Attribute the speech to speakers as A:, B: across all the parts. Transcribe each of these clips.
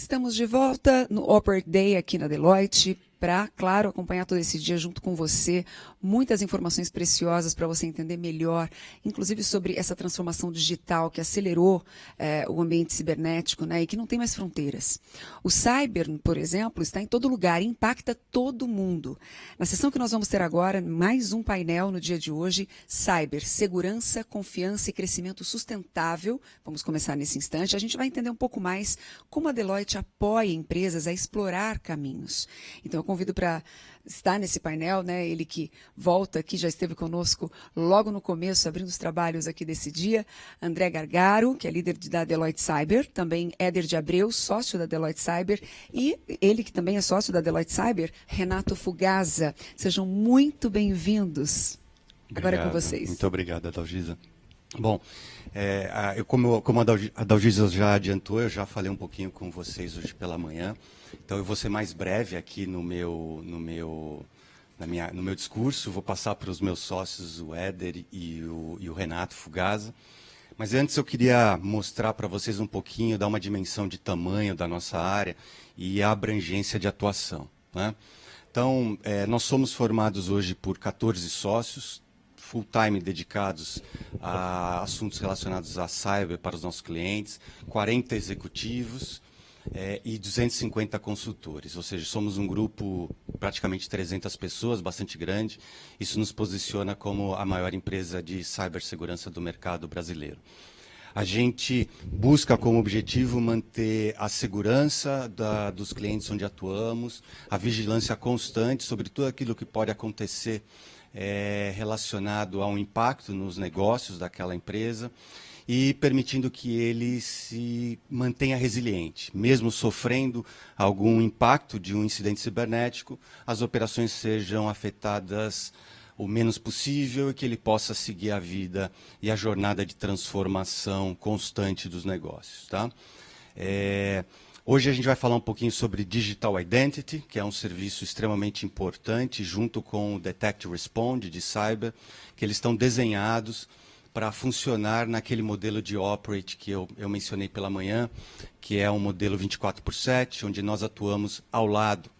A: Estamos de volta no Operate Day aqui na Deloitte para, claro, acompanhar todo esse dia junto com você. Muitas informações preciosas para você entender melhor, inclusive sobre essa transformação digital que acelerou o ambiente cibernético, né, e que não tem mais fronteiras. O cyber, por exemplo, está em todo lugar e impacta todo mundo. Na sessão que nós vamos ter agora, mais um painel no dia de hoje, Cyber, Segurança, Confiança e Crescimento Sustentável. Vamos começar nesse instante. A gente vai entender um pouco mais como a Deloitte apoia empresas a explorar caminhos. Então, eu convido para estar nesse painel, né? Ele que volta aqui, já esteve conosco logo no começo, abrindo os trabalhos aqui desse dia, André Gargaro, que é líder da Deloitte Cyber, também Éder de Abreu, sócio da Deloitte Cyber, e ele que também é sócio da Deloitte Cyber, Renato Fugaza. Sejam muito bem-vindos. Agora é com vocês.
B: Muito obrigado, Adalgisa. Bom, como a Adalgisa já adiantou, eu já falei um pouquinho com vocês hoje pela manhã, então eu vou ser mais breve aqui no meu discurso, vou passar para os meus sócios, o Éder e o Renato Fugaza. Mas antes eu queria mostrar para vocês um pouquinho, dar uma dimensão de tamanho da nossa área e a abrangência de atuação, né? Então, nós somos formados hoje por 14 sócios, full-time dedicados a assuntos relacionados a cyber para os nossos clientes, 40 executivos e 250 consultores, ou seja, somos um grupo praticamente 300 pessoas, bastante grande. Isso nos posiciona como a maior empresa de cibersegurança do mercado brasileiro. A gente busca como objetivo manter a segurança dos clientes onde atuamos, a vigilância constante sobre tudo aquilo que pode acontecer relacionado a um impacto nos negócios daquela empresa e permitindo que ele se mantenha resiliente. Mesmo sofrendo algum impacto de um incidente cibernético, as operações sejam afetadas o menos possível e que ele possa seguir a vida e a jornada de transformação constante dos negócios, tá? Hoje a gente vai falar um pouquinho sobre Digital Identity, que é um serviço extremamente importante, junto com o Detect and Respond de Cyber, que eles estão desenhados para funcionar naquele modelo de Operate que eu mencionei pela manhã, que é um modelo 24/7, onde nós atuamos ao lado,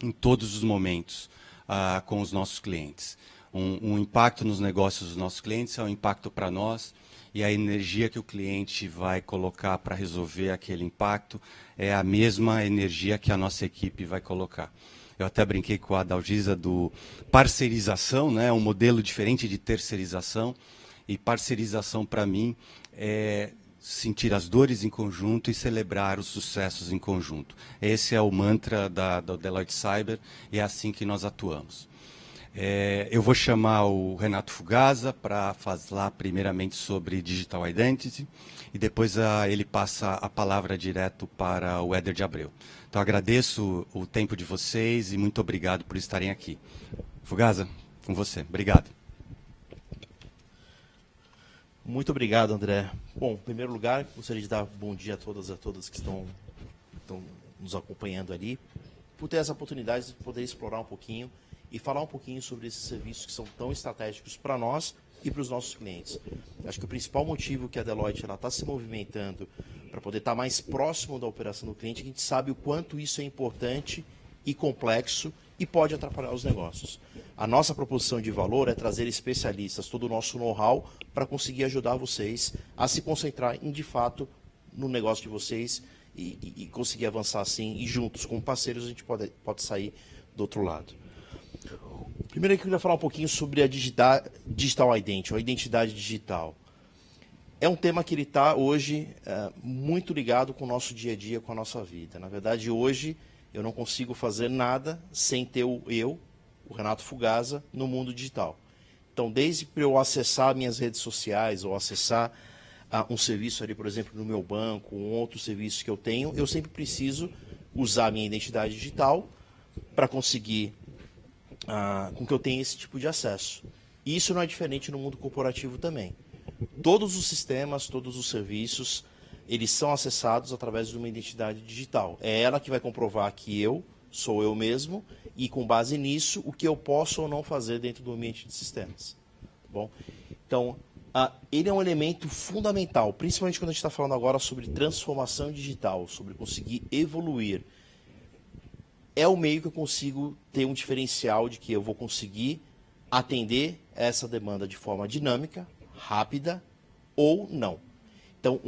B: em todos os momentos, com os nossos clientes. Um impacto nos negócios dos nossos clientes é um impacto para nós, e a energia que o cliente vai colocar para resolver aquele impacto é a mesma energia que a nossa equipe vai colocar. Eu até brinquei com a Adalgisa do parceirização, né? Um modelo diferente de terceirização, e parceirização para mim é sentir as dores em conjunto e celebrar os sucessos em conjunto. Esse é o mantra da Deloitte Cyber e é assim que nós atuamos. Eu vou chamar o Renato Fugaza para falar primeiramente sobre Digital Identity e depois ele passa a palavra direto para o Éder de Abreu. Então agradeço o tempo de vocês e muito obrigado por estarem aqui. Fugaza, com você. Obrigado.
C: Muito obrigado, André. Bom, em primeiro lugar, gostaria de dar bom dia a todas que estão nos acompanhando ali, por ter essa oportunidade de poder explorar um pouquinho e falar um pouquinho sobre esses serviços que são tão estratégicos para nós e para os nossos clientes. Acho que o principal motivo que a Deloitte está se movimentando para poder estar mais próximo da operação do cliente é que a gente sabe o quanto isso é importante e complexo e pode atrapalhar os negócios. A nossa proposição de valor é trazer especialistas, todo o nosso know-how, para conseguir ajudar vocês a se concentrar de fato no negócio de vocês e conseguir avançar assim, e juntos, como parceiros, a gente pode sair do outro lado. Primeiro eu queria falar um pouquinho sobre a Digital Identity, a identidade digital. É um tema que ele está hoje muito ligado com o nosso dia a dia, com a nossa vida. Na verdade, hoje eu não consigo fazer nada sem ter o Renato Fugaza, no mundo digital. Então, desde para eu acessar minhas redes sociais ou acessar um serviço ali, por exemplo, no meu banco, um outro serviço que eu tenho, eu sempre preciso usar a minha identidade digital para conseguir com que eu tenha esse tipo de acesso. E isso não é diferente no mundo corporativo também. Todos os sistemas, todos os serviços, eles são acessados através de uma identidade digital. É ela que vai comprovar que eu sou eu mesmo e, com base nisso, o que eu posso ou não fazer dentro do ambiente de sistemas. Bom, então, ele é um elemento fundamental, principalmente quando a gente está falando agora sobre transformação digital, sobre conseguir evoluir. É o meio que eu consigo ter um diferencial de que eu vou conseguir atender essa demanda de forma dinâmica, rápida ou não. Então,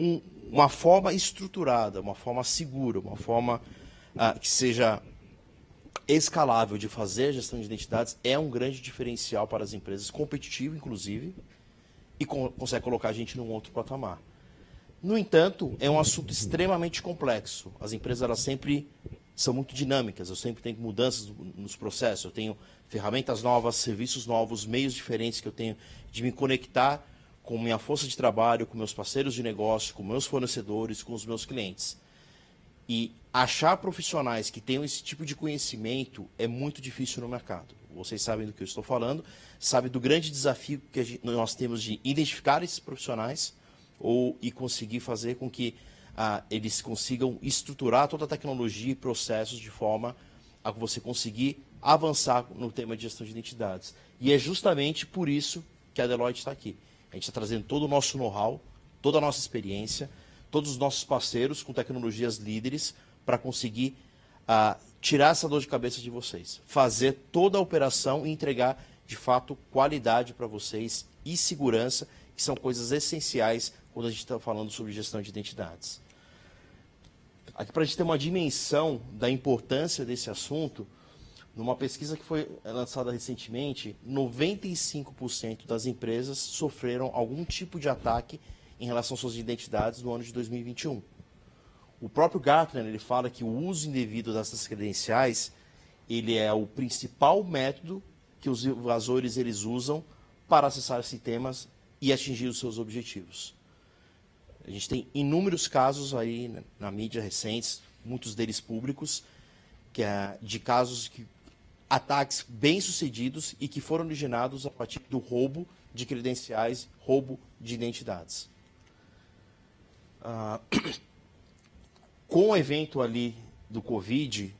C: uma forma estruturada, uma forma segura, uma forma que seja escalável de fazer a gestão de identidades é um grande diferencial para as empresas, competitivo, inclusive, e consegue colocar a gente num outro patamar. No entanto, é um assunto extremamente complexo. As empresas elas sempre são muito dinâmicas, eu sempre tenho mudanças nos processos, eu tenho ferramentas novas, serviços novos, meios diferentes que eu tenho de me conectar com minha força de trabalho, com meus parceiros de negócio, com meus fornecedores, com os meus clientes. E achar profissionais que tenham esse tipo de conhecimento é muito difícil no mercado. Vocês sabem do que eu estou falando, sabem do grande desafio que nós temos de identificar esses profissionais e conseguir fazer com que eles consigam estruturar toda a tecnologia e processos de forma a você conseguir avançar no tema de gestão de identidades. E é justamente por isso que a Deloitte está aqui. A gente está trazendo todo o nosso know-how, toda a nossa experiência, todos os nossos parceiros com tecnologias líderes para conseguir tirar essa dor de cabeça de vocês, fazer toda a operação e entregar, de fato, qualidade para vocês e segurança, que são coisas essenciais quando a gente está falando sobre gestão de identidades. Aqui, para a gente ter uma dimensão da importância desse assunto, numa pesquisa que foi lançada recentemente, 95% das empresas sofreram algum tipo de ataque em relação às suas identidades no ano de 2021. O próprio Gartner ele fala que o uso indevido dessas credenciais ele é o principal método que os invasores eles usam para acessar sistemas e atingir os seus objetivos. A gente tem inúmeros casos aí na mídia recentes, muitos deles públicos, de casos ataques bem-sucedidos e que foram originados a partir do roubo de credenciais, roubo de identidades. Com o evento ali do Covid,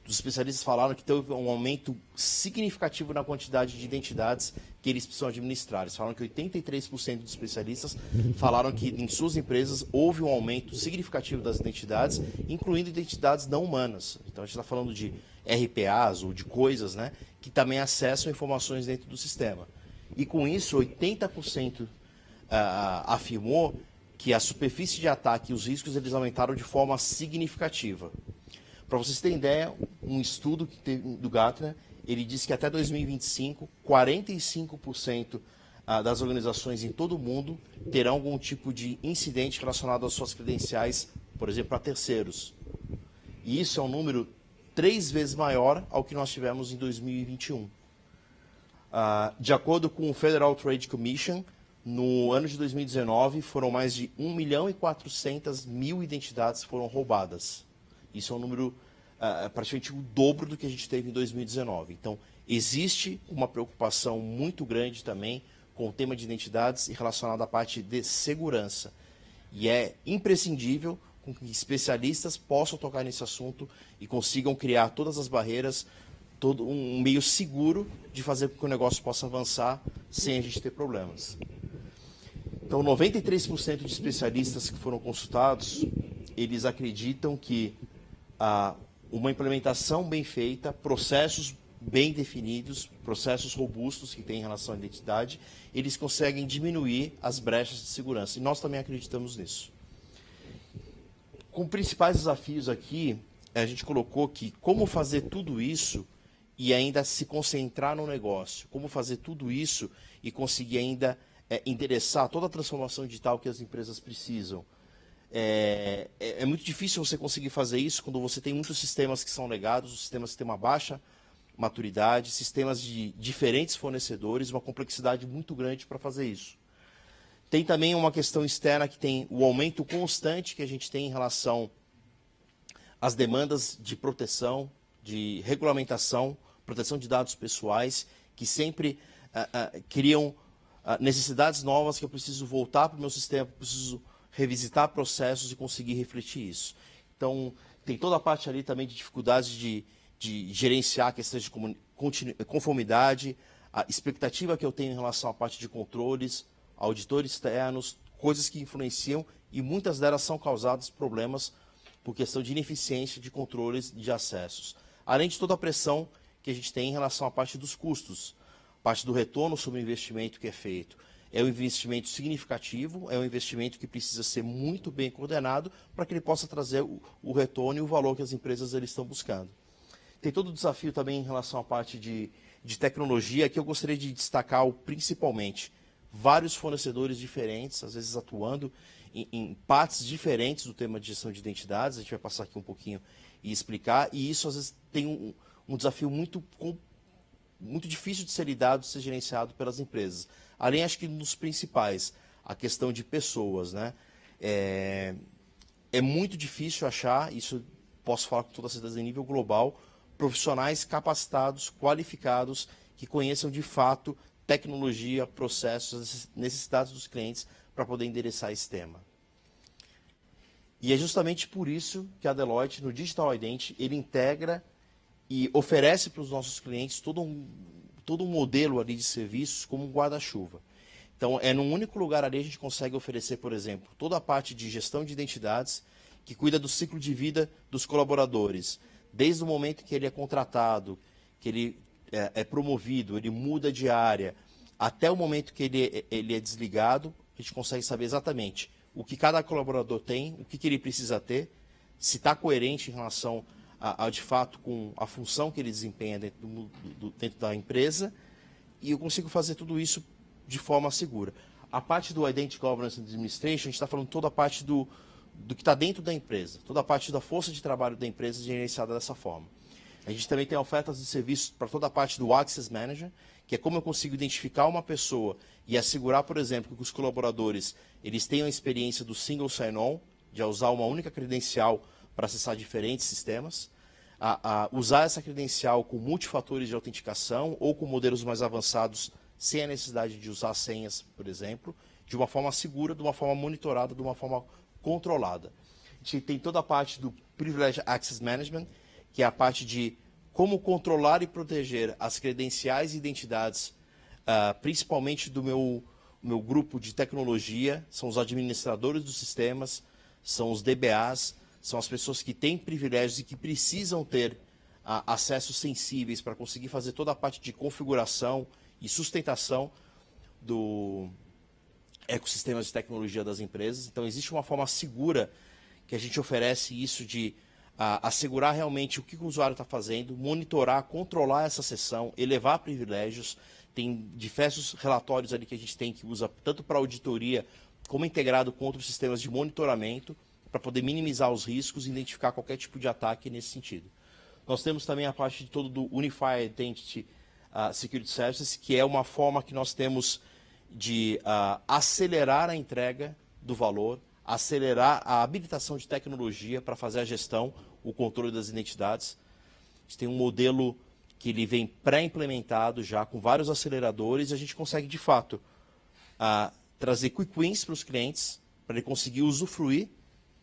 C: os especialistas falaram que teve um aumento significativo na quantidade de identidades que eles precisam administrar. Eles falaram que 83% dos especialistas falaram que em suas empresas houve um aumento significativo das identidades, incluindo identidades não humanas. Então a gente está falando de RPAs ou de coisas, né, que também acessam informações dentro do sistema. E com isso, 80% afirmou que a superfície de ataque e os riscos eles aumentaram de forma significativa. Para vocês terem ideia, um estudo que teve do Gartner, ele disse que até 2025, 45% das organizações em todo o mundo terão algum tipo de incidente relacionado às suas credenciais, por exemplo, a terceiros. E isso é um número 3 vezes maior ao que nós tivemos em 2021. De acordo com o Federal Trade Commission, no ano de 2019, foram mais de 1.400.000 identidades que foram roubadas. Isso é um número praticamente o dobro do que a gente teve em 2019. Então, existe uma preocupação muito grande também com o tema de identidades e relacionado à parte de segurança. E é imprescindível que especialistas possam tocar nesse assunto e consigam criar todas as barreiras, todo um meio seguro de fazer com que o negócio possa avançar sem a gente ter problemas. Então, 93% de especialistas que foram consultados, eles acreditam que uma implementação bem feita, processos bem definidos, processos robustos que têm em relação à identidade, eles conseguem diminuir as brechas de segurança. E nós também acreditamos nisso. Com principais desafios aqui, a gente colocou que como fazer tudo isso e ainda se concentrar no negócio, como fazer tudo isso e conseguir ainda endereçar toda a transformação digital que as empresas precisam. É muito difícil você conseguir fazer isso quando você tem muitos sistemas que são legados, os sistemas que têm uma baixa maturidade, sistemas de diferentes fornecedores, uma complexidade muito grande para fazer isso. Tem também uma questão externa que tem o aumento constante que a gente tem em relação às demandas de proteção, de regulamentação, proteção de dados pessoais, que sempre criam necessidades novas que eu preciso voltar para o meu sistema, preciso revisitar processos e conseguir refletir isso. Então, tem toda a parte ali também de dificuldades de gerenciar questões de conformidade, a expectativa que eu tenho em relação à parte de controles, auditores externos, coisas que influenciam e muitas delas são causadas problemas por questão de ineficiência de controles de acessos. Além de toda a pressão que a gente tem em relação à parte dos custos, parte do retorno sobre o investimento que é feito. É um investimento significativo, é um investimento que precisa ser muito bem coordenado para que ele possa trazer o retorno e o valor que as empresas eles estão buscando. Tem todo o desafio também em relação à parte de tecnologia, que eu gostaria de destacar principalmente vários fornecedores diferentes, às vezes atuando em partes diferentes do tema de gestão de identidades. A gente vai passar aqui um pouquinho e explicar, e isso às vezes tem um desafio muito difícil de ser lidado, de ser gerenciado pelas empresas. Além, acho que dos principais, a questão de pessoas, né? É muito difícil achar, isso posso falar com toda a certeza em nível global, profissionais capacitados, qualificados, que conheçam de fato tecnologia, processos, necessidades dos clientes para poder endereçar esse tema. E é justamente por isso que a Deloitte, no Digital Identity, ele integra e oferece para os nossos clientes todo um modelo ali de serviços como um guarda-chuva. Então, num único lugar ali a gente consegue oferecer, por exemplo, toda a parte de gestão de identidades, que cuida do ciclo de vida dos colaboradores, desde o momento que ele é contratado, que ele é promovido, ele muda de área, até o momento que ele é desligado, a gente consegue saber exatamente o que cada colaborador tem, o que ele precisa ter, se está coerente em relação de fato com a função que ele desempenha dentro da empresa, e eu consigo fazer tudo isso de forma segura. A parte do Identity Governance and Administration, a gente está falando toda a parte do que está dentro da empresa, toda a parte da força de trabalho da empresa gerenciada dessa forma. A gente também tem ofertas de serviços para toda a parte do Access Manager, que é como eu consigo identificar uma pessoa e assegurar, por exemplo, que os colaboradores eles tenham a experiência do Single Sign-On, de usar uma única credencial para acessar diferentes sistemas, usar essa credencial com multifatores de autenticação ou com modelos mais avançados, sem a necessidade de usar senhas, por exemplo, de uma forma segura, de uma forma monitorada, de uma forma controlada. A gente tem toda a parte do Privileged Access Management, que é a parte de como controlar e proteger as credenciais e identidades, principalmente do meu grupo de tecnologia, são os administradores dos sistemas, são os DBAs, são as pessoas que têm privilégios e que precisam ter acessos sensíveis para conseguir fazer toda a parte de configuração e sustentação do ecossistema de tecnologia das empresas. Então, existe uma forma segura que a gente oferece isso de assegurar realmente o que o usuário está fazendo, monitorar, controlar essa sessão, elevar privilégios. Tem diversos relatórios ali que a gente tem que usa tanto para auditoria como integrado com outros sistemas de monitoramento para poder minimizar os riscos e identificar qualquer tipo de ataque nesse sentido. Nós temos também a parte de todo do Unified Identity Security Services, que é uma forma que nós temos de acelerar a entrega do valor, acelerar a habilitação de tecnologia para fazer a gestão, o controle das identidades. A gente tem um modelo que ele vem pré-implementado já com vários aceleradores e a gente consegue, de fato, trazer quick wins para os clientes, para ele conseguir usufruir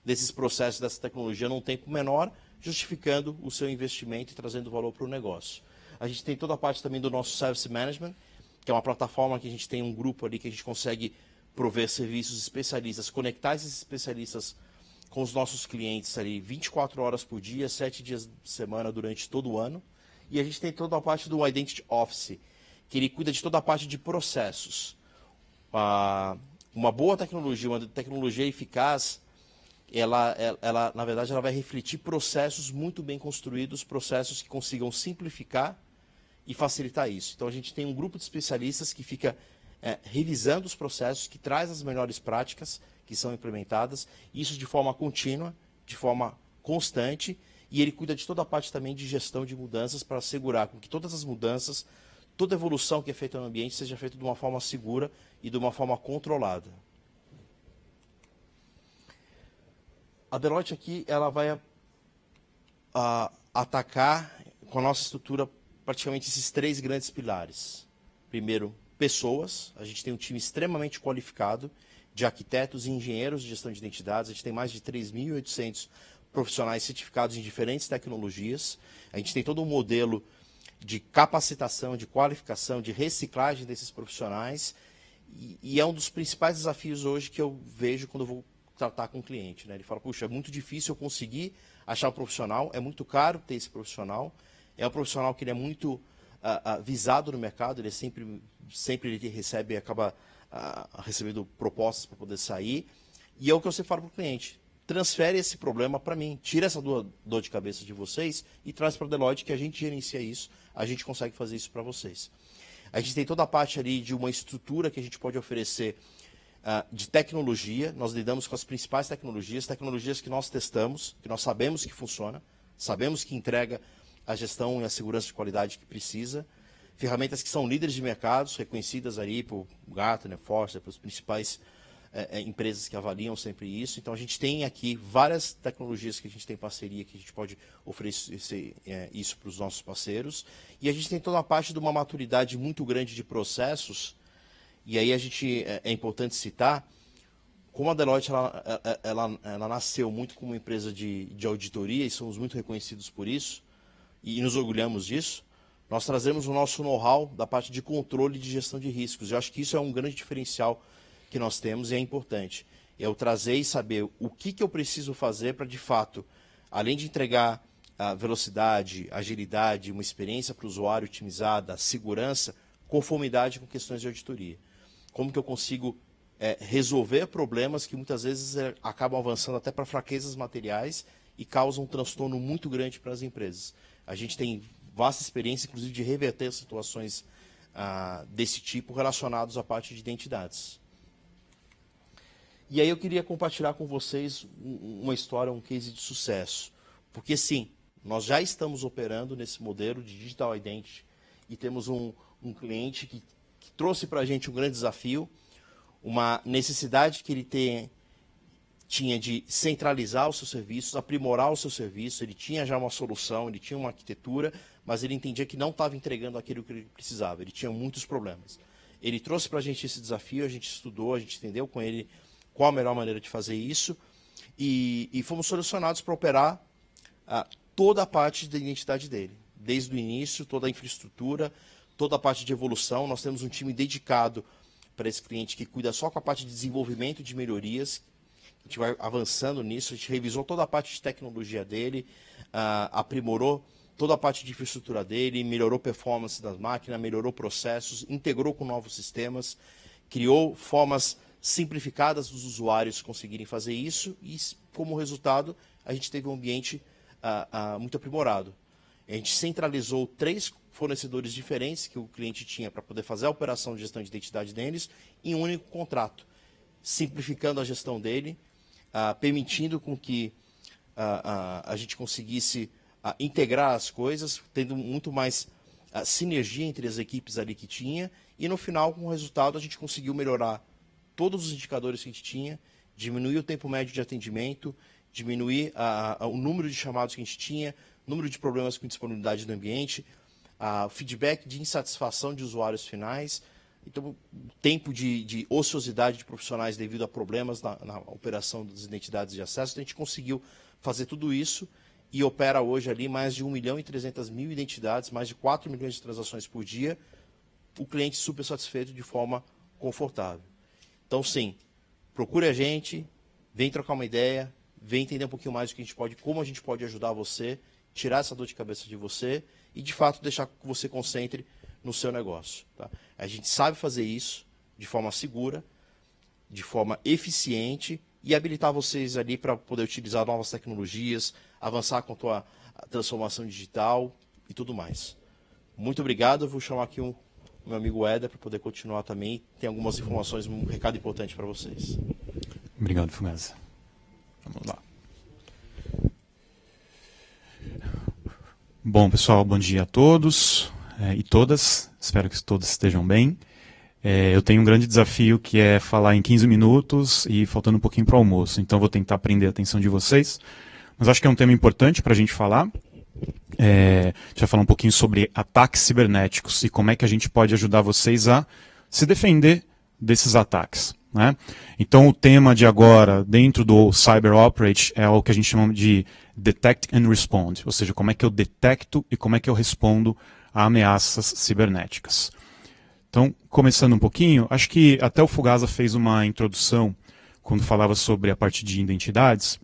C: desses processos, dessa tecnologia num tempo menor, justificando o seu investimento e trazendo valor para o negócio. A gente tem toda a parte também do nosso Service Management, que é uma plataforma que a gente tem um grupo ali que a gente consegue prover serviços especialistas, conectar esses especialistas com os nossos clientes ali 24 horas por dia, 7 dias de semana durante todo o ano. E a gente tem toda a parte do Identity Office, que ele cuida de toda a parte de processos. Uma boa tecnologia, uma tecnologia eficaz, ela, na verdade, ela vai refletir processos muito bem construídos, processos que consigam simplificar e facilitar isso. Então, a gente tem um grupo de especialistas que fica revisando os processos, que traz as melhores práticas que são implementadas, isso de forma contínua, de forma constante, e ele cuida de toda a parte também de gestão de mudanças para assegurar que todas as mudanças, toda evolução que é feita no ambiente seja feita de uma forma segura e de uma forma controlada. A Deloitte aqui, ela vai atacar com a nossa estrutura praticamente esses 3 grandes pilares. Primeiro, pessoas. A gente tem um time extremamente qualificado de arquitetos e engenheiros de gestão de identidades. A gente tem mais de 3.800 profissionais certificados em diferentes tecnologias. A gente tem todo um modelo de capacitação, de qualificação, de reciclagem desses profissionais E é um dos principais desafios hoje que eu vejo quando eu vou tratar com o cliente, né? Ele fala, puxa, é muito difícil eu conseguir achar um profissional, é muito caro ter esse profissional, é um profissional que ele é muito visado no mercado, ele sempre ele recebe, acaba recebendo propostas para poder sair, e é o que eu sempre falo para o cliente, transfere esse problema para mim, tira essa dor de cabeça de vocês e traz para a Deloitte que a gente gerencia isso, a gente consegue fazer isso para vocês. A gente tem toda a parte ali de uma estrutura que a gente pode oferecer de tecnologia, nós lidamos com as principais tecnologias que nós testamos, que nós sabemos que funciona, sabemos que entrega a gestão e a segurança de qualidade que precisa, ferramentas que são líderes de mercados, reconhecidas aí por Gartner, Forrester, pelas principais empresas que avaliam sempre isso. Então a gente tem aqui várias tecnologias que a gente tem parceria, que a gente pode oferecer isso para os nossos parceiros, e a gente tem toda a parte de uma maturidade muito grande de processos. E aí é importante citar, como a Deloitte ela nasceu muito como uma empresa de auditoria, e somos muito reconhecidos por isso, e nos orgulhamos disso, nós trazemos o nosso know-how da parte de controle de gestão de riscos. Eu acho que isso é um grande diferencial que nós temos e é importante. É eu trazer e saber o que eu preciso fazer para, de fato, além de entregar a velocidade, agilidade, uma experiência para o usuário otimizada, segurança, conformidade com questões de auditoria. Como que eu consigo resolver problemas que muitas vezes acabam avançando até para fraquezas materiais e causam um transtorno muito grande para as empresas. A gente tem vasta experiência, inclusive, de reverter situações desse tipo relacionadas à parte de identidades. E aí eu queria compartilhar com vocês uma história, um case de sucesso. Porque sim, nós já estamos operando nesse modelo de Digital Identity e temos um cliente que trouxe para a gente um grande desafio, uma necessidade que ele tinha de centralizar os seus serviços, aprimorar o seu serviço, ele tinha já uma solução, ele tinha uma arquitetura, mas ele entendia que não estava entregando aquilo que ele precisava, ele tinha muitos problemas. Ele trouxe para a gente esse desafio, a gente estudou, a gente entendeu com ele qual a melhor maneira de fazer isso, e fomos solucionados para operar toda a parte da identidade dele, desde o início, toda a infraestrutura, toda a parte de evolução. Nós temos um time dedicado para esse cliente que cuida só com a parte de desenvolvimento de melhorias. A gente vai avançando nisso, a gente revisou toda a parte de tecnologia dele, aprimorou toda a parte de infraestrutura dele, melhorou performance das máquinas, melhorou processos, integrou com novos sistemas, criou formas simplificadas dos usuários conseguirem fazer isso e, como resultado, a gente teve um ambiente muito aprimorado. A gente centralizou 3 fornecedores diferentes que o cliente tinha para poder fazer a operação de gestão de identidade deles em um único contrato, simplificando a gestão dele, permitindo com que a gente conseguisse integrar as coisas, tendo muito mais sinergia entre as equipes ali que tinha, e no final, com o resultado, a gente conseguiu melhorar todos os indicadores que a gente tinha, diminuir o tempo médio de atendimento, diminuir o número de chamados que a gente tinha, número de problemas com disponibilidade do ambiente, feedback de insatisfação de usuários finais, então tempo de ociosidade de profissionais devido a problemas na operação das identidades de acesso. Então, a gente conseguiu fazer tudo isso e opera hoje ali mais de 1.300.000 identidades, mais de 4 milhões de transações por dia, o cliente super satisfeito de forma confortável. Então, sim, procure a gente, vem trocar uma ideia, vem entender um pouquinho mais do que a gente pode, como a gente pode ajudar você, tirar essa dor de cabeça de você e, de fato, deixar que você concentre no seu negócio. Tá? A gente sabe fazer isso de forma segura, de forma eficiente e habilitar vocês ali para poder utilizar novas tecnologias, avançar com a tua transformação digital e tudo mais. Muito obrigado. Eu vou chamar aqui o meu amigo Éder para poder continuar também. Tem algumas informações, um recado importante para vocês.
D: Obrigado, Fugazza. Vamos lá. Bom, pessoal, bom dia a todos e todas. Espero que todos estejam bem. Eu tenho um grande desafio que é falar em 15 minutos e faltando um pouquinho para o almoço. Então, vou tentar prender a atenção de vocês. Mas acho que é um tema importante para a gente falar. A gente vai falar um pouquinho sobre ataques cibernéticos e como é que a gente pode ajudar vocês a se defender desses ataques, né? Então, o tema de agora, dentro do Cyber Operate, é o que a gente chama de Detect and Respond, ou seja, como é que eu detecto e como é que eu respondo a ameaças cibernéticas. Então, começando um pouquinho, acho que até o Fugasa fez uma introdução quando falava sobre a parte de identidades.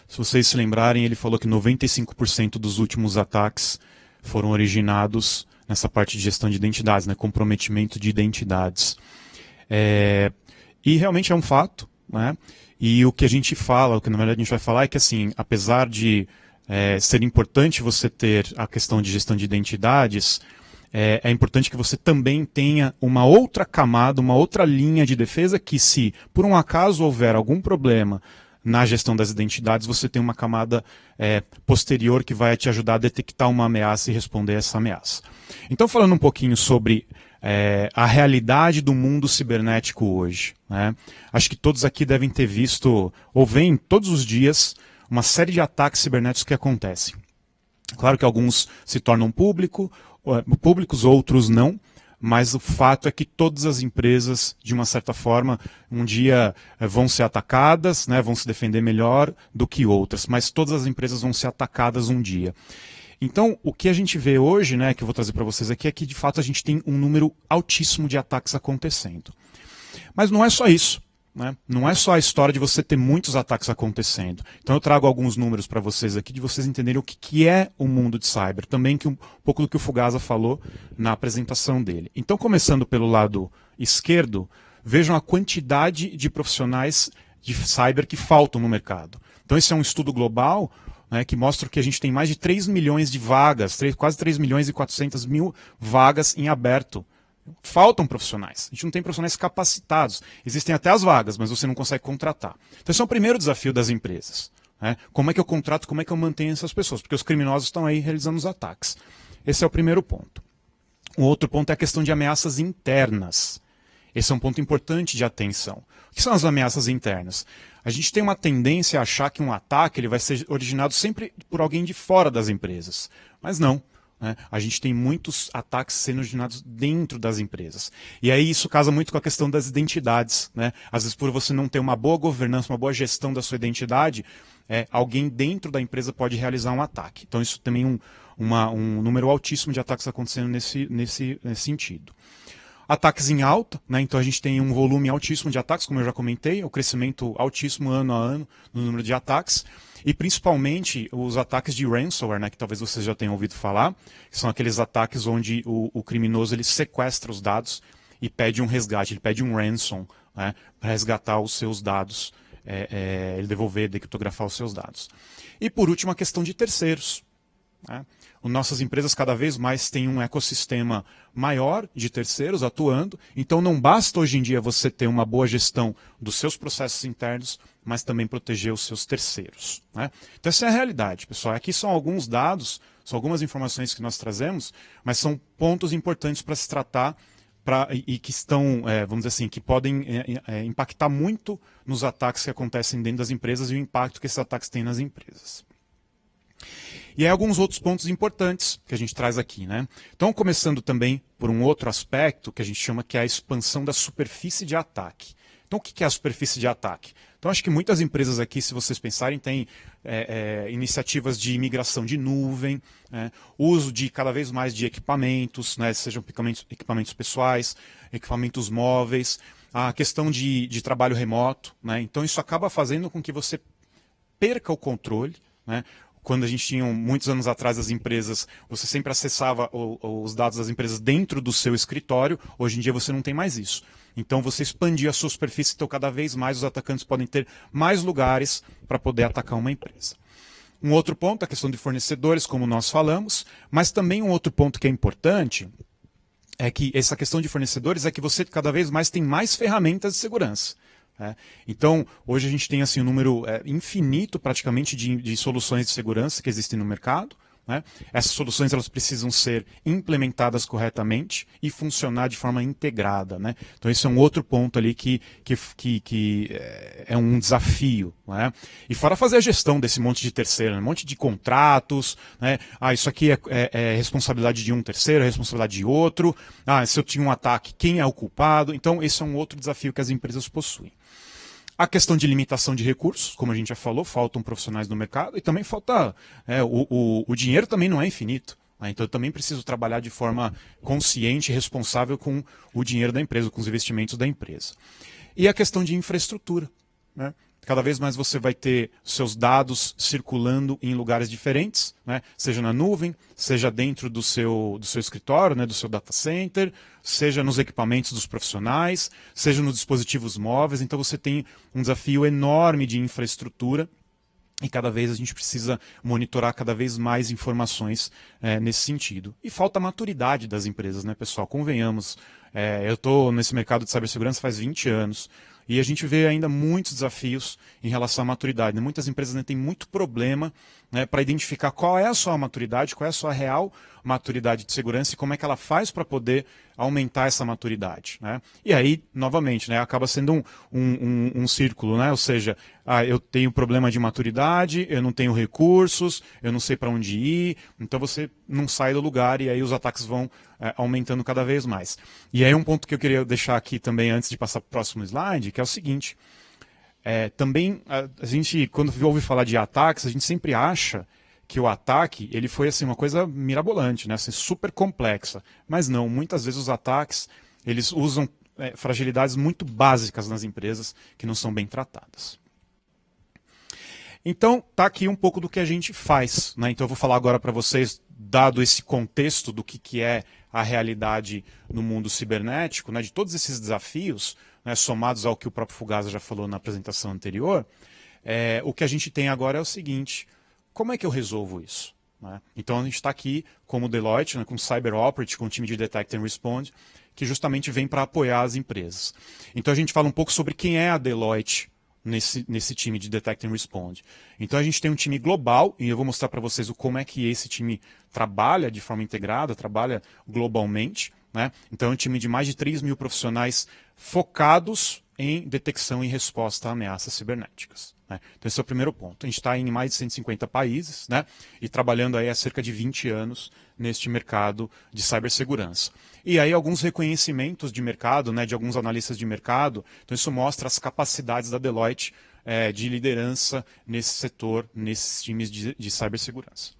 D: Se vocês se lembrarem, ele falou que 95% dos últimos ataques foram originados nessa parte de gestão de identidades, né, comprometimento de identidades. E realmente é um fato, né? E o que a gente fala, o que na verdade a gente vai falar é que, assim, apesar de ser importante você ter a questão de gestão de identidades, é importante que você também tenha uma outra camada, uma outra linha de defesa que, se por um acaso houver algum problema na gestão das identidades, você tem uma camada posterior que vai te ajudar a detectar uma ameaça e responder a essa ameaça. Então, falando um pouquinho sobre a realidade do mundo cibernético hoje, né? Acho que todos aqui devem ter visto, ou veem todos os dias, uma série de ataques cibernéticos que acontecem. Claro que alguns se tornam públicos, outros não, mas o fato é que todas as empresas, de uma certa forma, um dia vão ser atacadas, né, vão se defender melhor do que outras, mas todas as empresas vão ser atacadas um dia. Então, o que a gente vê hoje, né, que eu vou trazer para vocês aqui, é que de fato a gente tem um número altíssimo de ataques acontecendo. Mas não é só isso. Né? Não é só a história de você ter muitos ataques acontecendo. Então eu trago alguns números para vocês aqui, de vocês entenderem o que é o mundo de cyber. Também um pouco do que o Fugasa falou na apresentação dele. Então, começando pelo lado esquerdo, vejam a quantidade de profissionais de cyber que faltam no mercado. Então esse é um estudo global, né, que mostra que a gente tem mais de 3 milhões de vagas, quase 3 milhões e 400 mil vagas em aberto. Faltam profissionais. A gente não tem profissionais capacitados. Existem até as vagas, mas você não consegue contratar. Então esse é o primeiro desafio das empresas. Né? Como é que eu contrato, como é que eu mantenho essas pessoas? Porque os criminosos estão aí realizando os ataques. Esse é o primeiro ponto. O outro ponto é a questão de ameaças internas. Esse é um ponto importante de atenção. O que são as ameaças internas? A gente tem uma tendência a achar que um ataque ele vai ser originado sempre por alguém de fora das empresas. Mas não. Né? A gente tem muitos ataques sendo originados dentro das empresas. E aí isso casa muito com a questão das identidades. Né? Às vezes, por você não ter uma boa governança, uma boa gestão da sua identidade, alguém dentro da empresa pode realizar um ataque. Então isso também um número altíssimo de ataques acontecendo nesse sentido. Ataques em alta, né? Então a gente tem um volume altíssimo de ataques, como eu já comentei, o crescimento altíssimo ano a ano no número de ataques, e principalmente os ataques de ransomware, né? Que talvez vocês já tenham ouvido falar, que são aqueles ataques onde o criminoso ele sequestra os dados e pede um resgate, ele pede um ransom, né? Para resgatar os seus dados, ele devolver, decriptografar os seus dados. E por último, a questão de terceiros. Né? Nossas empresas cada vez mais têm um ecossistema maior de terceiros atuando, então não basta hoje em dia você ter uma boa gestão dos seus processos internos, mas também proteger os seus terceiros. Né? Então essa é a realidade, pessoal. Aqui são alguns dados, são algumas informações que nós trazemos, mas são pontos importantes para se tratar e que estão, vamos dizer assim, que podem impactar muito nos ataques que acontecem dentro das empresas e o impacto que esses ataques têm nas empresas. E aí alguns outros pontos importantes que a gente traz aqui, né? Então, começando também por um outro aspecto que a gente chama que é a expansão da superfície de ataque. Então, o que é a superfície de ataque? Então, acho que muitas empresas aqui, se vocês pensarem, têm iniciativas de migração de nuvem, uso de cada vez mais de equipamentos, né? Sejam equipamentos pessoais, equipamentos móveis, a questão de trabalho remoto, né? Então, isso acaba fazendo com que você perca o controle, né? Quando a gente tinha, muitos anos atrás, as empresas, você sempre acessava os dados das empresas dentro do seu escritório, hoje em dia você não tem mais isso. Então você expandia a sua superfície, então cada vez mais os atacantes podem ter mais lugares para poder atacar uma empresa. Um outro ponto, a questão de fornecedores, como nós falamos, mas também um outro ponto que é importante é que essa questão de fornecedores é que você cada vez mais tem mais ferramentas de segurança. Então, hoje a gente tem assim, um número infinito praticamente de soluções de segurança que existem no mercado. Né? Essas soluções elas precisam ser implementadas corretamente e funcionar de forma integrada. Né? Então, esse é um outro ponto ali que é um desafio. Né? E fora fazer a gestão desse monte de terceiro, um monte de contratos. Né? Isso aqui é responsabilidade de um terceiro, é responsabilidade de outro. Se eu tinha um ataque, quem é o culpado? Então, esse é um outro desafio que as empresas possuem. A questão de limitação de recursos, como a gente já falou, faltam profissionais no mercado e também falta... o dinheiro também não é infinito. né? Então eu também preciso trabalhar de forma consciente e responsável com o dinheiro da empresa, com os investimentos da empresa. E a questão de infraestrutura, né? Cada vez mais você vai ter seus dados circulando em lugares diferentes, né? Seja na nuvem, seja dentro do seu escritório, né? Do seu data center, seja nos equipamentos dos profissionais, seja nos dispositivos móveis. Então você tem um desafio enorme de infraestrutura e cada vez a gente precisa monitorar cada vez mais informações nesse sentido. E falta maturidade das empresas, né, pessoal? Convenhamos, eu estou nesse mercado de cibersegurança faz 20 anos. E a gente vê ainda muitos desafios em relação à maturidade, né? Muitas empresas ainda têm muito problema, né, para identificar qual é a sua maturidade, qual é a sua real maturidade de segurança e como é que ela faz para poder aumentar essa maturidade, né? E aí, novamente, né, acaba sendo um círculo, né? Ou seja, eu tenho problema de maturidade, eu não tenho recursos, eu não sei para onde ir, então você não sai do lugar e aí os ataques vão aumentando cada vez mais. E aí um ponto que eu queria deixar aqui também antes de passar para o próximo slide, que é o seguinte, também a gente, quando ouve falar de ataques, a gente sempre acha que o ataque ele foi assim, uma coisa mirabolante, né? Assim, super complexa. Mas não, muitas vezes os ataques eles usam fragilidades muito básicas nas empresas que não são bem tratadas. Então, tá aqui um pouco do que a gente faz, né? Então eu vou falar agora para vocês, dado esse contexto do que é a realidade no mundo cibernético, né? De todos esses desafios, né? Somados ao que o próprio Fugazza já falou na apresentação anterior, o que a gente tem agora é o seguinte: como é que eu resolvo isso, né? Então a gente está aqui como Deloitte, né, com Cyber Operate, com o time de Detect and Respond, que justamente vem para apoiar as empresas. Então a gente fala um pouco sobre quem é a Deloitte nesse time de Detect and Respond. Então a gente tem um time global, e eu vou mostrar para vocês como é que esse time trabalha de forma integrada, trabalha globalmente, né? Então é um time de mais de 3 mil profissionais focados em detecção e resposta a ameaças cibernéticas, né? Então esse é o primeiro ponto. A gente está em mais de 150 países, né? E trabalhando aí há cerca de 20 anos neste mercado de cibersegurança. E aí alguns reconhecimentos de mercado, né, de alguns analistas de mercado. Então isso mostra as capacidades da Deloitte de liderança nesse setor, nesses times de cibersegurança.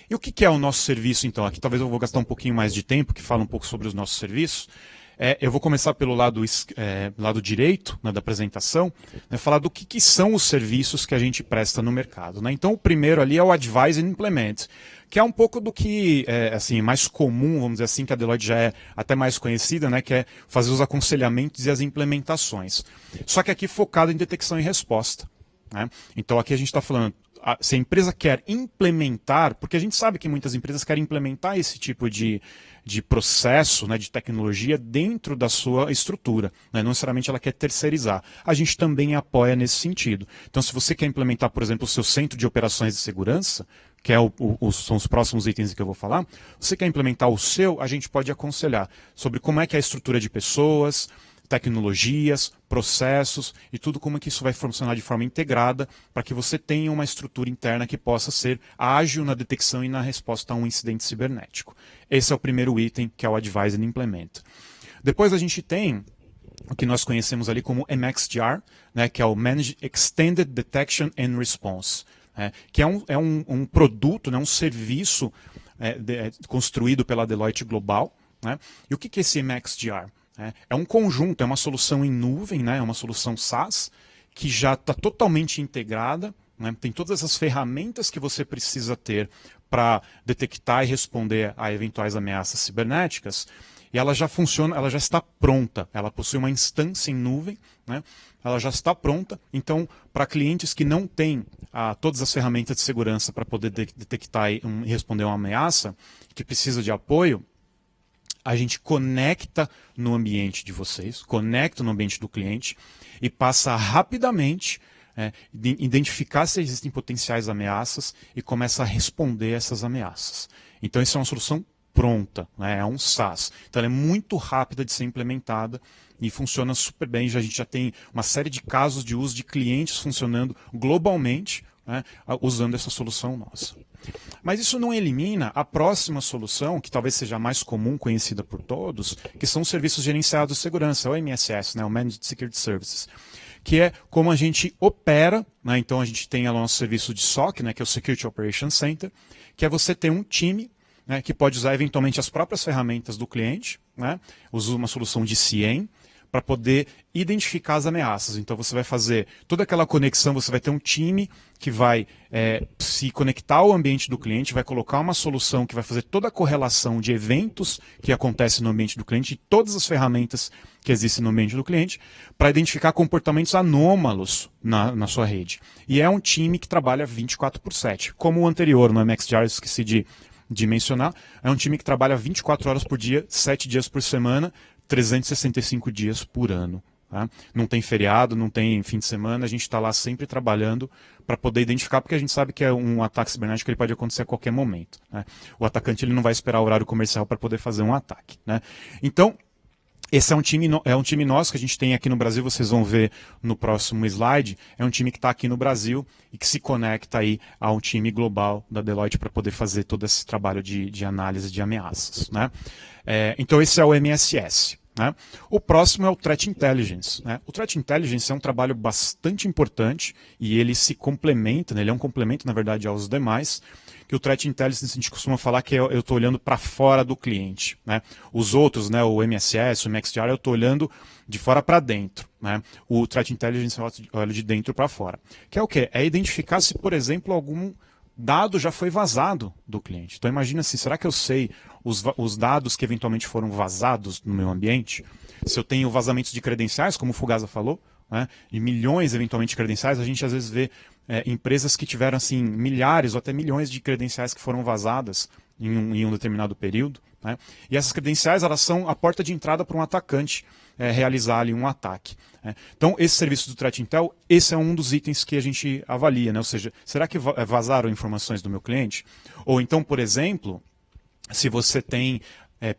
D: E o que é o nosso serviço, então? Aqui talvez eu vou gastar um pouquinho mais de tempo, que fala um pouco sobre os nossos serviços. Eu vou começar pelo lado direito, né, da apresentação, né, falar do que são os serviços que a gente presta no mercado, né? Então, o primeiro ali é o Advise and Implement, que é um pouco do que assim, mais comum, vamos dizer assim, que a Deloitte já é até mais conhecida, né, que é fazer os aconselhamentos e as implementações. Só que aqui focado em detecção e resposta, né? Então, aqui a gente está falando, se a empresa quer implementar, porque a gente sabe que muitas empresas querem implementar esse tipo de processo, né, de tecnologia dentro da sua estrutura, né? Não necessariamente ela quer terceirizar. A gente também apoia nesse sentido. Então, se você quer implementar, por exemplo, o seu centro de operações de segurança, que são os próximos itens que eu vou falar, você quer implementar o seu, a gente pode aconselhar sobre como é que é a estrutura de pessoas, tecnologias, processos e tudo como é que isso vai funcionar de forma integrada para que você tenha uma estrutura interna que possa ser ágil na detecção e na resposta a um incidente cibernético. Esse é o primeiro item, que é o Advise and Implement. Depois a gente tem o que nós conhecemos ali como MXDR, né, que é o Managed Extended Detection and Response, que é um produto, né, um serviço construído pela Deloitte Global, né? E o que é esse MXDR? É um conjunto, é uma solução em nuvem, né? É uma solução SaaS, que já está totalmente integrada, né? Tem todas essas ferramentas que você precisa ter para detectar e responder a eventuais ameaças cibernéticas, e ela já funciona, ela já está pronta, ela possui uma instância em nuvem, né? Ela já está pronta, então para clientes que não têm todas as ferramentas de segurança para poder detectar e responder a uma ameaça, que precisa de apoio, a gente conecta no ambiente de vocês, conecta no ambiente do cliente e passa rapidamente identificar se existem potenciais ameaças e começa a responder essas ameaças. Então, isso é uma solução pronta, né? É um SaaS. Então, ela é muito rápida de ser implementada e funciona super bem. A gente já tem uma série de casos de uso de clientes funcionando globalmente, né, usando essa solução nossa. Mas isso não elimina a próxima solução, que talvez seja a mais comum, conhecida por todos, que são os serviços gerenciados de segurança, o MSS, né, o Managed Security Services, que é como a gente opera, né? Então a gente tem o nosso serviço de SOC, né, que é o Security Operations Center, que é você ter um time, né, que pode usar eventualmente as próprias ferramentas do cliente, né, usa uma solução de CIEM, para poder identificar as ameaças. Então você vai fazer toda aquela conexão, você vai ter um time que vai se conectar ao ambiente do cliente, vai colocar uma solução que vai fazer toda a correlação de eventos que acontecem no ambiente do cliente, de todas as ferramentas que existem no ambiente do cliente, para identificar comportamentos anômalos na sua rede. E é um time que trabalha 24/7. Como o anterior, no MXDR, eu esqueci de mencionar, é um time que trabalha 24 horas por dia, 7 dias por semana, 365 dias por ano. Tá? Não tem feriado, não tem fim de semana, a gente está lá sempre trabalhando para poder identificar, porque a gente sabe que é um ataque cibernético, ele pode acontecer a qualquer momento. Né? O atacante ele não vai esperar o horário comercial para poder fazer um ataque. Né? Então, esse é um time nosso que a gente tem aqui no Brasil, vocês vão ver no próximo slide, é um time que está aqui no Brasil e que se conecta aí ao time global da Deloitte para poder fazer todo esse trabalho de análise de ameaças. Né? Então esse é o MSS. Né? O próximo é o Threat Intelligence. Né? O Threat Intelligence é um trabalho bastante importante e ele se complementa, né? Ele é um complemento, na verdade, aos demais, que o Threat Intelligence a gente costuma falar que eu estou olhando para fora do cliente. Né? Os outros, né, o MSS, o MXDR, eu estou olhando de fora para dentro. Né? O Threat Intelligence eu olho de dentro para fora. Que é o quê? É identificar se, por exemplo, algum dado já foi vazado do cliente. Então imagina assim, será que eu sei os dados que eventualmente foram vazados no meu ambiente? Se eu tenho vazamentos de credenciais, como o Fugasa falou, né, e milhões eventualmente de credenciais, a gente às vezes vê empresas que tiveram assim milhares ou até milhões de credenciais que foram vazadas em um determinado período. Né? E essas credenciais elas são a porta de entrada para um atacante realizar ali um ataque. Né? Então, esse serviço do Threat Intel, esse é um dos itens que a gente avalia. Né? Ou seja, será que vazaram informações do meu cliente? Ou então, por exemplo, se você tem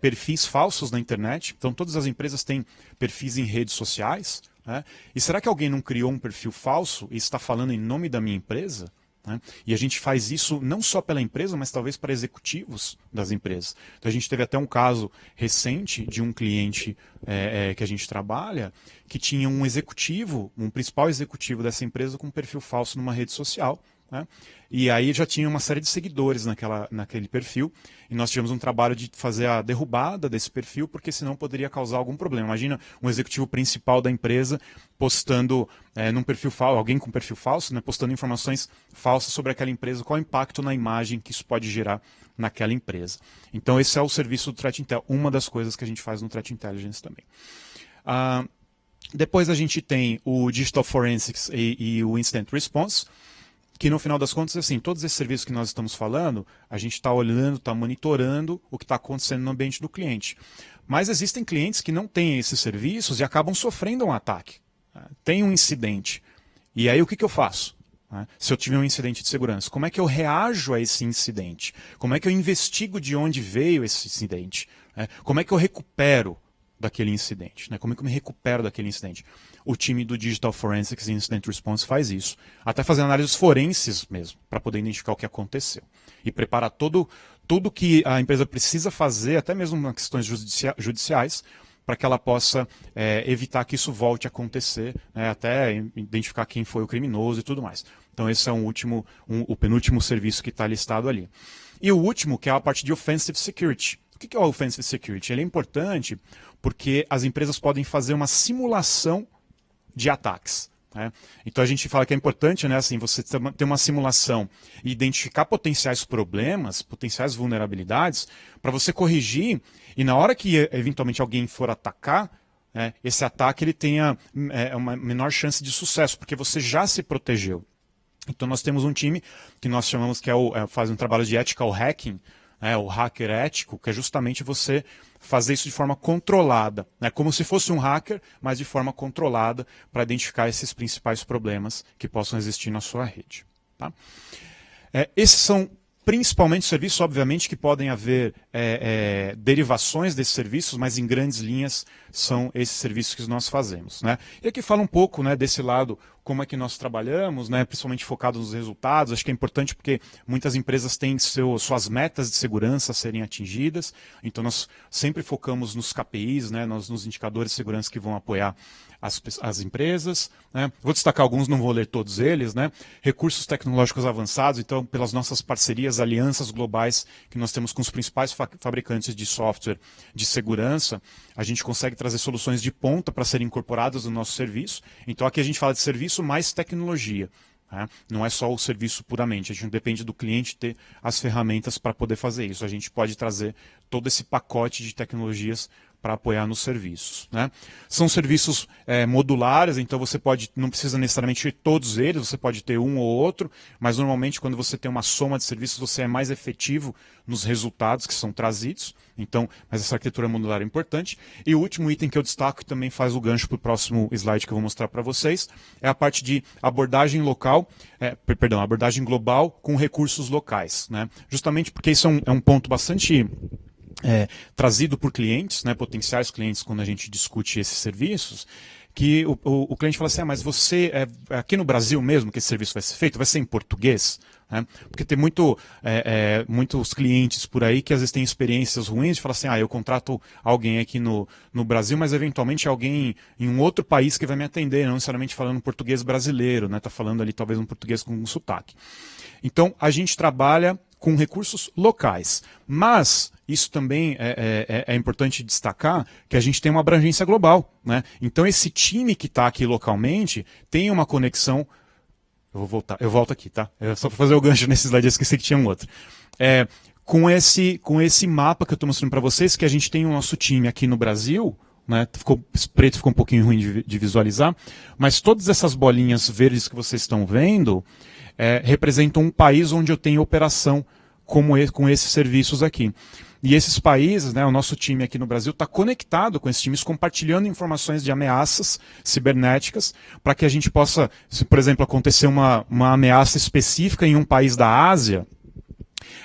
D: perfis falsos na internet, então todas as empresas têm perfis em redes sociais, né? E será que alguém não criou um perfil falso e está falando em nome da minha empresa? Né? E a gente faz isso não só pela empresa, mas talvez para executivos das empresas. Então a gente teve até um caso recente de um cliente que a gente trabalha, que tinha um executivo, um principal executivo dessa empresa com um perfil falso numa rede social. Né? E aí já tinha uma série de seguidores naquele perfil, e nós tivemos um trabalho de fazer a derrubada desse perfil, porque senão poderia causar algum problema. Imagina um executivo principal da empresa postando num perfil falso, alguém com perfil falso, né, postando informações falsas sobre aquela empresa, qual o impacto na imagem que isso pode gerar naquela empresa. Então esse é o serviço do Threat Intel, uma das coisas que a gente faz no Threat Intelligence também. Depois a gente tem o Digital Forensics e o Incident Response, que no final das contas, assim, todos esses serviços que nós estamos falando, a gente está olhando, está monitorando o que está acontecendo no ambiente do cliente. Mas existem clientes que não têm esses serviços e acabam sofrendo um ataque. Tem um incidente. E aí o que eu faço? Se eu tiver um incidente de segurança, como é que eu reajo a esse incidente? Como é que eu investigo de onde veio esse incidente? Como é que eu recupero daquele incidente? Como é que eu me recupero daquele incidente? O time do Digital Forensics e Incident Response faz isso. Até fazer análises forenses mesmo, para poder identificar o que aconteceu. E preparar tudo que a empresa precisa fazer, até mesmo nas questões judiciais, para que ela possa evitar que isso volte a acontecer, né, até identificar quem foi o criminoso e tudo mais. Então esse é o penúltimo serviço que está listado ali. E o último, que é a parte de Offensive Security. O que é o Offensive Security? Ele é importante porque as empresas podem fazer uma simulação de ataques. Né? Então a gente fala que é importante, né, assim, você ter uma simulação e identificar potenciais problemas, potenciais vulnerabilidades, para você corrigir e na hora que eventualmente alguém for atacar, esse ataque ele tenha uma menor chance de sucesso, porque você já se protegeu. Então nós temos um time que nós chamamos que faz um trabalho de ethical hacking, o hacker ético, que é justamente você fazer isso de forma controlada, como se fosse um hacker, mas de forma controlada para identificar esses principais problemas que possam existir na sua rede. Tá? Esses são principalmente serviços, obviamente, que podem haver derivações desses serviços, mas em grandes linhas são esses serviços que nós fazemos. Né? E aqui fala um pouco, né, desse lado como é que nós trabalhamos, né, principalmente focado nos resultados. Acho que é importante porque muitas empresas têm suas metas de segurança a serem atingidas, então nós sempre focamos nos KPIs, né, nos indicadores de segurança que vão apoiar as empresas, né? Vou destacar alguns, não vou ler todos eles, né? Recursos tecnológicos avançados, então pelas nossas parcerias, alianças globais que nós temos com os principais fabricantes de software de segurança, a gente consegue trazer soluções de ponta para serem incorporadas no nosso serviço. Então aqui a gente fala de serviço mais tecnologia. Não é só o serviço puramente, a gente não depende do cliente ter as ferramentas para poder fazer isso. A gente pode trazer todo esse pacote de tecnologias para apoiar nos serviços, né? São serviços modulares, então você não precisa necessariamente ter todos eles, você pode ter um ou outro, mas normalmente quando você tem uma soma de serviços, você é mais efetivo nos resultados que são trazidos. Então, mas essa arquitetura modular é importante. E o último item que eu destaco, que também faz o gancho para o próximo slide que eu vou mostrar para vocês, é a parte de abordagem abordagem global com recursos locais, né? Justamente porque isso é um ponto bastante trazido por clientes, né, potenciais clientes, quando a gente discute esses serviços, que o cliente fala assim, mas você, aqui no Brasil mesmo que esse serviço vai ser feito, vai ser em português? Né? Porque tem muitos clientes por aí que às vezes têm experiências ruins de falar assim, eu contrato alguém aqui no Brasil, mas eventualmente alguém em um outro país que vai me atender, não necessariamente falando português brasileiro, né? Tá falando ali talvez um português com um sotaque. Então, a gente trabalha com recursos locais, mas isso também é importante destacar que a gente tem uma abrangência global, né? Então esse time que está aqui localmente tem uma conexão. Eu volto aqui, tá? Só para fazer o gancho nesse slide, eu esqueci que tinha um outro. Com esse mapa que eu estou mostrando para vocês, que a gente tem o nosso time aqui no Brasil, né? Preto ficou um pouquinho ruim de visualizar, mas todas essas bolinhas verdes que vocês estão vendo representam um país onde eu tenho operação com esses serviços aqui. E esses países, né, o nosso time aqui no Brasil está conectado com esses times, compartilhando informações de ameaças cibernéticas, para que a gente possa, se por exemplo acontecer uma ameaça específica em um país da Ásia,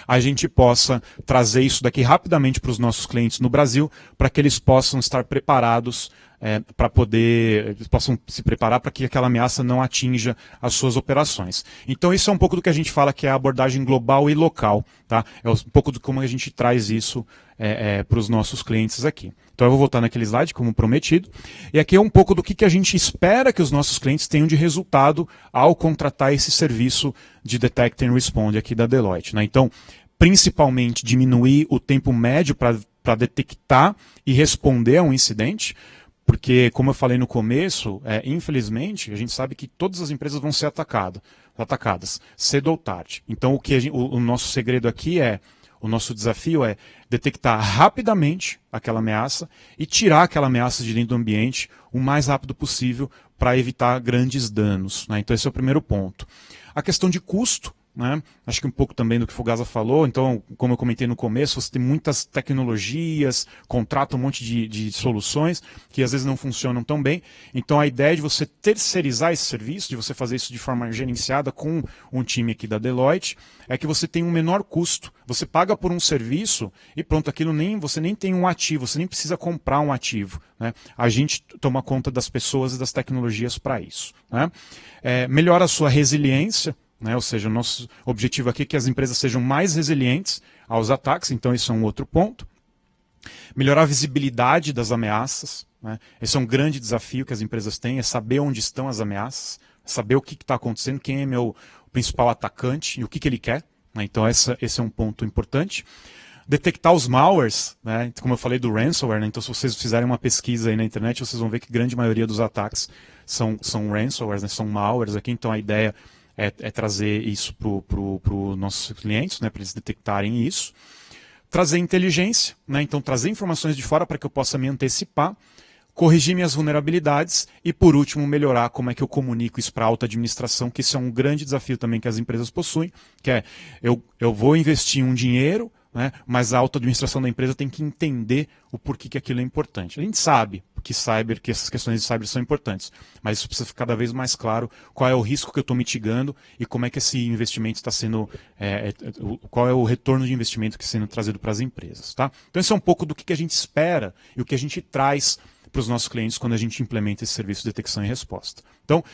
D: a gente possa trazer isso daqui rapidamente para os nossos clientes no Brasil, para que eles possam estar preparados eles possam se preparar para que aquela ameaça não atinja as suas operações. Então isso é um pouco do que a gente fala que é a abordagem global e local, tá? É um pouco de como a gente traz isso para os nossos clientes aqui. Então eu vou voltar naquele slide, como prometido, e aqui é um pouco do que a gente espera que os nossos clientes tenham de resultado ao contratar esse serviço de Detect and Respond aqui da Deloitte, né? Então, principalmente diminuir o tempo médio para detectar e responder a um incidente, porque, como eu falei no começo, infelizmente, a gente sabe que todas as empresas vão ser atacadas, cedo ou tarde. Então, o nosso segredo aqui o nosso desafio é detectar rapidamente aquela ameaça e tirar aquela ameaça de dentro do ambiente o mais rápido possível para evitar grandes danos, né? Então, esse é o primeiro ponto. A questão de custo, né? Acho que um pouco também do que o Fogasa falou. Então, como eu comentei no começo, você tem muitas tecnologias, contrata um monte de soluções que às vezes não funcionam tão bem. Então a ideia de você terceirizar esse serviço, de você fazer isso de forma gerenciada com um time aqui da Deloitte, é que você tem um menor custo. Você paga por um serviço e pronto, você nem tem um ativo, você nem precisa comprar um ativo, né? A gente toma conta das pessoas e das tecnologias para isso, né? Melhora a sua resiliência, né? Ou seja, o nosso objetivo aqui é que as empresas sejam mais resilientes aos ataques, então isso é um outro ponto. Melhorar a visibilidade das ameaças, né? Esse é um grande desafio que as empresas têm, é saber onde estão as ameaças, saber o que está acontecendo, quem é meu principal atacante e o que ele quer, né? Então esse é um ponto importante. Detectar os malwares, né? Como eu falei do ransomware, né? Então se vocês fizerem uma pesquisa aí na internet, vocês vão ver que a grande maioria dos ataques são ransomwares, né? São malwares aqui, então a ideia é trazer isso para os nossos clientes, né, para eles detectarem isso. Trazer inteligência, né, então trazer informações de fora para que eu possa me antecipar, corrigir minhas vulnerabilidades e, por último, melhorar como é que eu comunico isso para a alta administração, que isso é um grande desafio também que as empresas possuem, que é eu vou investir um dinheiro, né, mas a alta administração da empresa tem que entender o porquê que aquilo é importante. A gente sabe que essas questões de cyber são importantes, mas isso precisa ficar cada vez mais claro qual é o risco que eu estou mitigando e como é que esse investimento está sendo, qual é o retorno de investimento que está sendo trazido para as empresas, tá? Então isso é um pouco do que a gente espera e o que a gente traz para os nossos clientes quando a gente implementa esse serviço de detecção e resposta. Então,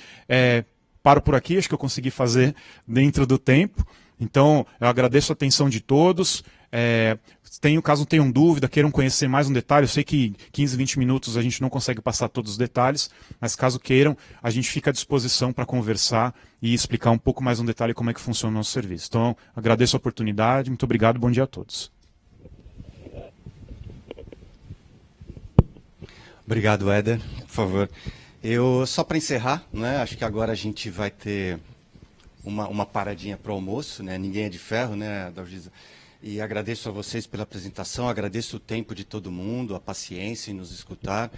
D: paro por aqui, acho que eu consegui fazer dentro do tempo. Então, eu agradeço a atenção de todos. Caso tenham dúvida, queiram conhecer mais um detalhe, eu sei que 15, 20 minutos a gente não consegue passar todos os detalhes, mas caso queiram, a gente fica à disposição para conversar e explicar um pouco mais um detalhe como é que funciona o nosso serviço. Então, agradeço a oportunidade, muito obrigado, bom dia a todos.
B: Obrigado, Éder. Por favor. Só para encerrar, né, acho que agora a gente vai ter uma paradinha para o almoço, né? Ninguém é de ferro, né, Adalgisa? E agradeço a vocês pela apresentação, agradeço o tempo de todo mundo, a paciência em nos escutar.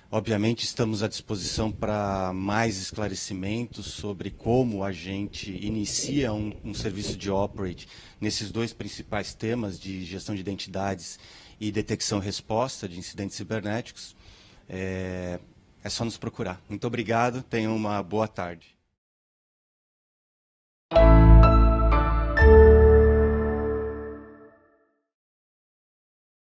B: Obviamente, estamos à disposição para mais esclarecimentos sobre como a gente inicia um serviço de Operate nesses dois principais temas de gestão de identidades e detecção e resposta de incidentes cibernéticos. É só nos procurar. Muito obrigado, tenham uma boa tarde.